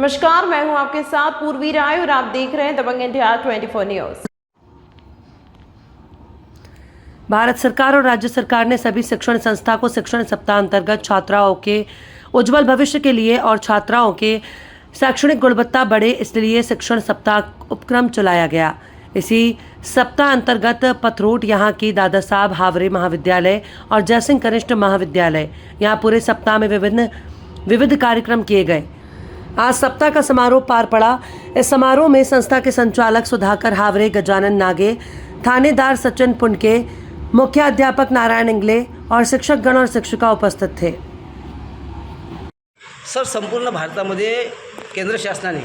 नमस्कार, मैं हूं आपके साथ पूर्वी राय और आप देख रहे हैं दबंग इंडिया 24 न्यूज। भारत सरकार और राज्य सरकार ने सभी शिक्षण संस्था को शिक्षण सप्ताह अंतर्गत छात्राओं के उज्जवल भविष्य के लिए और छात्राओं के शैक्षणिक गुणवत्ता बढ़े इसलिए शिक्षण सप्ताह उपक्रम चलाया गया। इसी सप्ताह अंतर्गत पथरोट यहाँ की दादा साहब हावरे महाविद्यालय और जयसिंह कनिष्ठ महाविद्यालय यहाँ पूरे सप्ताह में विविध कार्यक्रम किए गए। आज सप्ताह का समारोह पार पड़ा। इस समारोह में संस्था के संचालक सुधाकर हावरे, गजानन नागे, थानेदार सचिन पुनके, मुख्याध्यापक नारायण इंगले और शिक्षकगण और शिक्षिका उपस्थित थे। सर, संपूर्ण भारतामध्ये केंद्र शासनाने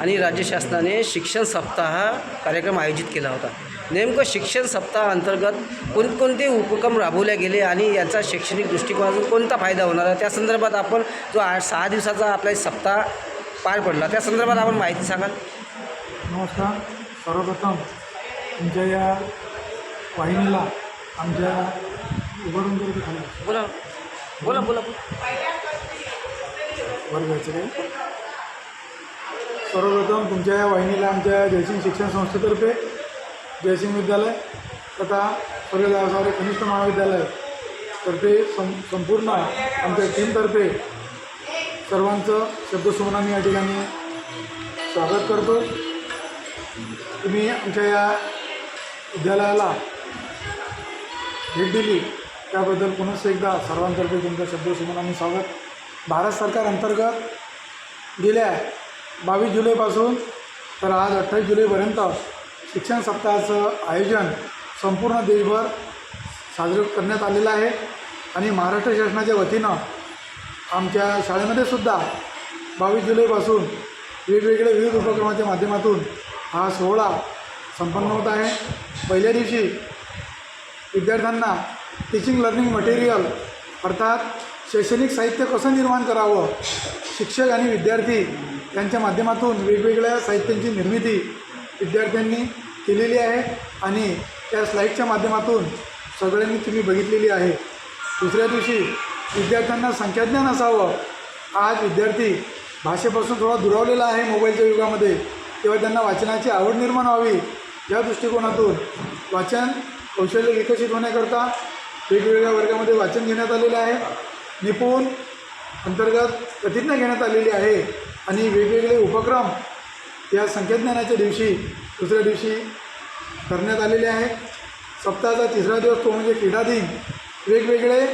आणि राज्य शासनाने शिक्षण सप्ताह कार्यक्रम आयोजित केला होता। नेमकं शिक्षण सप्ताह अंतर्गत कोणकोणते उपक्रम राबवले गेले आणि याचा शैक्षणिक दृष्टिकोनातून कोणता फायदा होणार आहे त्या संदर्भात आपण जो 6 दिवसाचा आपला सप्ताह पार पडला त्या संदर्भात आपण माहिती सांगाल। नमस्कार, सर्वप्रथम तुमच्या या वाहिनीला आमच्या उभारून करतो खाली बोला बोला बोला वर घ्यायचं काय। सर्वप्रथम तुमच्या या वाहिनीला आमच्या जयसिंग शिक्षण संस्थेतर्फे जयसिंग विद्यालय तथा स्वर्गीय दादा सावरे कनिष्ठ महाविद्यालय तर्फे संपूर्ण आमच्या टीमतर्फे सर्वांचं शब्दसुमनाने या ठिकाणी स्वागत करतो। तुम्ही आमच्या या विद्यालयाला भेट दिली त्याबद्दल पुनश्च एकदा सर्वांतर्फे तुमचं शब्दसुमनाने स्वागत। भारत सरकार अंतर्गत गेल्या 22 जुलैपासून तर आज 28 जुलैपर्यंत शिक्षण सप्ताहाचं आयोजन संपूर्ण देशभर साजरे करण्यात आलेलं आहे आणि महाराष्ट्र शासनाच्या वतीनं आमच्या शाळेमध्ये सुद्धा 22 जुलैपासून वेगवेगळे विविध उपक्रमाच्या माध्यमातून हा सोहळा संपन्न होत आहे। पहिल्या दिवशी विद्यार्थ्यांना टीचिंग लर्निंग मटेरियल अर्थात शैक्षणिक साहित्य कसं निर्माण करावं, शिक्षक आणि विद्यार्थी यांच्या माध्यमातून वेगवेगळ्या साहित्यांची निर्मिती विद्यार्थ्यांनी केलेली आहे आणि त्या स्लाईडच्या माध्यमातून सगळ्यांनी तुम्ही बघितलेली आहे। दुसऱ्या दिवशी विद्यार्थ्यांना संख्याज्ञान असावं। आज विद्यार्थी भाषेपासून थोडा दुरावलेला आहे मोबाईलच्या युगामध्ये, तेव्हा त्यांना वाचनाची आवड निर्माण व्हावी या दृष्टिकोनातून वाचन कौशल्य विकसित होण्याकरता वेगवेगळ्या वर्गामध्ये वाचन घेण्यात आलेलं आहे। निपुण अंतर्गत प्रतिज्ञा घेण्यात आलेली आहे आणि वेगवेगळे उपक्रम या संख्याज्ञानाच्या दिवशी दुसऱ्या दिवशी करण्यात आलेले आहे। सप्ताहाचा तिसरा दिवस तो म्हणजे क्रीडा दिन। वेगवेगळे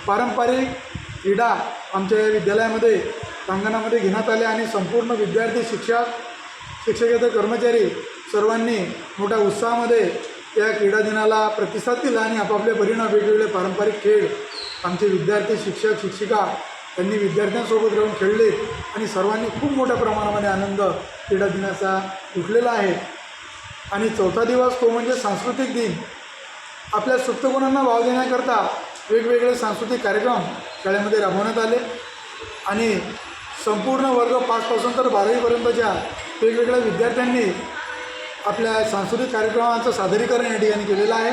पारंपरिक क्रीडा आमच्या या विद्यालयामध्ये प्रांगणामध्ये घेण्यात आले आणि संपूर्ण विद्यार्थी शिक्षकेतर कर्मचारी सर्वांनी मोठ्या उत्साहामध्ये या क्रीडा दिनाला प्रतिसाद दिला आणि आपापल्या परीनं वेगवेगळे पारंपरिक खेळ आमचे विद्यार्थी शिक्षक शिक्षिका त्यांनी विद्यार्थ्यांसोबत राहून खेळले आणि सर्वांनी खूप मोठ्या प्रमाणामध्ये आनंद क्रीडा दिनाचा लुटलेला आहे। आणि चौथा दिवस तो म्हणजे सांस्कृतिक दिन। आपल्या सुप्त गुणांना वाव देण्याकरता वेगवेगळे सांस्कृतिक कार्यक्रम शाळेमध्ये राबवण्यात आले आणि संपूर्ण वर्ग 5 पासून तर 12वीपर्यंतच्या वेगवेगळ्या विद्यार्थ्यांनी आपल्या सांस्कृतिक कार्यक्रमांचं सादरीकरण या ठिकाणी केलेलं आहे।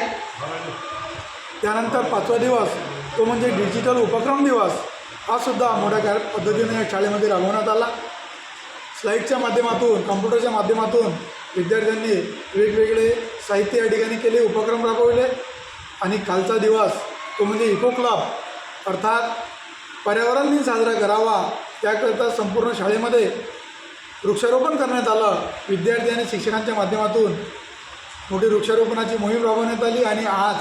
त्यानंतर 5वा दिवस तो म्हणजे डिजिटल उपक्रम दिवस। हा सुद्धा मोठ्या पद्धतीने या शाळेमध्ये राबवण्यात आला। स्लाईडच्या माध्यमातून कॉम्प्युटरच्या माध्यमातून विद्यार्थ्यांनी वेगवेगळे साहित्य या ठिकाणी केले, उपक्रम राबवले आणि कालचा दिवस तो म्हणजे इको क्लब अर्थात पर्यावरण दिन साजरा करावा त्याकरता संपूर्ण शाळेमध्ये वृक्षारोपण करण्यात आलं। विद्यार्थी आणि शिक्षकांच्या माध्यमातून मोठी वृक्षारोपणाची मोहीम राबवण्यात आली आणि आज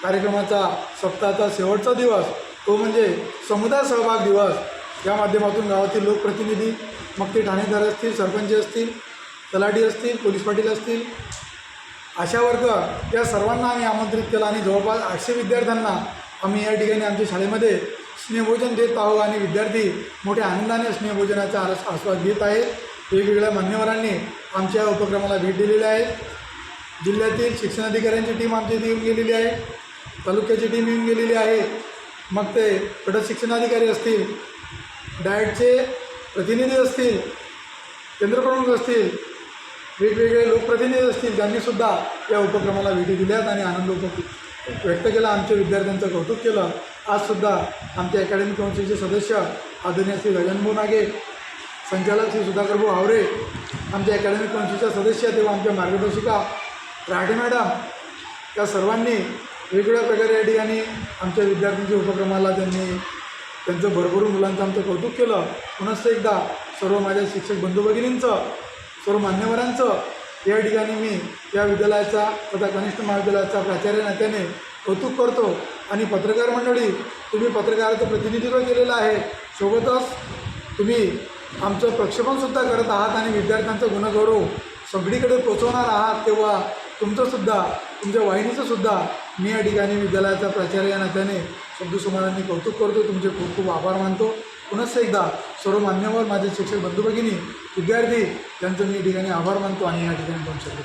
कार्यक्रमाचा सप्ताहाचा शेवटचा दिवस तो म्हणजे समुदाय सहभाग दिवस। या माध्यमातून गावातील लोकप्रतिनिधी मग ते ठाणेदार असतील, सरपंच असतील, तलाठी असतील, पोलीस पाटील असतील, आशा वर्ग या सर्वांना आम्ही आमंत्रित केलं आणि जवळपास 800 विद्यार्थ्यांना आम्ही या ठिकाणी आमच्या शाळेमध्ये स्नेहभोजन देत आहोत आणि विद्यार्थी मोठ्या आनंदाने स्नेहभोजनाचा आस्वाद घेत आहेत। वेगवेगळ्या मान्यवरांनी आमच्या उपक्रमाला भेट दिलेली आहे। जिल्ह्यातील शिक्षणाधिकाऱ्यांची टीम आमची येऊन गेलेली आहे, तालुक्याची टीम येऊन गेलेली आहे, मग ते गट शिक्षणाधिकारी असतील, डाएटचे प्रतिनिधी असतील, केंद्रप्रमुख असतील, वेगवेगळे लोकप्रतिनिधी असतील, त्यांनीसुद्धा या उपक्रमाला भेटी दिल्यात आणि आनंद व्यक्त केला, आमच्या विद्यार्थ्यांचं कौतुक केलं। आजसुद्धा आमच्या अकॅडमिक काउन्सिलचे सदस्य आदरणीय श्री गजानन नागे संचालक श्री सुधाकर भाऊ हावरे, आमच्या अकॅडमिक काउन्सिलच्या सदस्य तेव्हा आमच्या मार्गदर्शिका राठे मॅडम, या सर्वांनी वेगवेगळ्या प्रकारे या ठिकाणी आमच्या विद्यार्थ्यांच्या उपक्रमाला त्यांचं भरभरून मुलांचं आमचं कौतुक केलं. पुनश्च एकदा सर्व माझ्या शिक्षक बंधू भगिनींचं, सर्व मान्यवरांचं या ठिकाणी मी या विद्यालयाचा तथा कनिष्ठ महाविद्यालयाचा प्राचार्य नात्याने कौतुक करतो. आणि पत्रकार मंडळी, तुम्ही पत्रकाराचं प्रतिनिधित्व केलेलं आहे, सोबतच तुम्ही आमचं प्रक्षेपणसुद्धा करत आहात आणि विद्यार्थ्यांचा गुणगौरव सगळीकडे पोचवणार आहात. तेव्हा तुमचंसुद्धा, तुमच्या वाहिनीचंसुद्धा मी या ठिकाणी विद्यालयाचा प्राचार्य या नात्याने शब्दसुमारांनी कौतुक करतो. तुमचे खूप खूप आभार मानतो. पुनश्च एकदा सर्व मान्यवर, माझे शिक्षक बंधू भगिनी, विद्यार्थी यांचं मी या ठिकाणी आभार मानतो आणि या ठिकाणी 2 शब्द